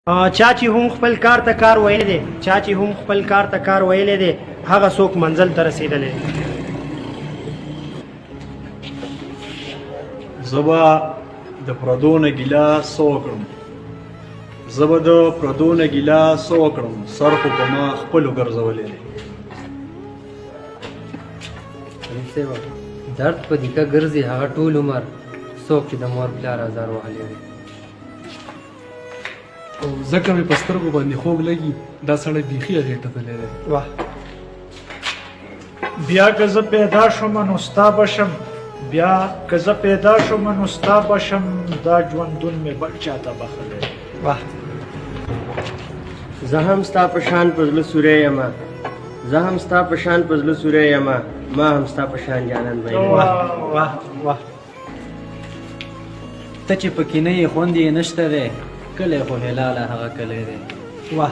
چا چې هم خپل کار ته کار ویلی دی چا چې هم خپل کار ته کار ویلی دی هغه څوک منزل ته رسېدلی زه به د پردو نه ګیله څه وکړم زه به د پردو نه ګیله څه وکړم سر خو په ما خپلو ګرځولی دی درد په دیکه ګرځي هغه ټول عمر څوک چې د مور پلار ازار وهلی دی او ځکه مې په سترګو باندې خوږ لګي دا سړی بیخي اغېټدلی دی واه بیا که زه پیدا شوم نو ستا بشم بیا که زه پیدا شوم نو ستا بشم دا ژوندون مې بل چاته بخلی واه زه هم ستا په شان په زړه سوری یمه زه هم ستا په شان په زړه سوری یمه ما هم ستا په شان جانان به یم واه واه واه ته چې پکې نه یې خوند یې نشته دی کلی خو هلاله هغه کلی دی واه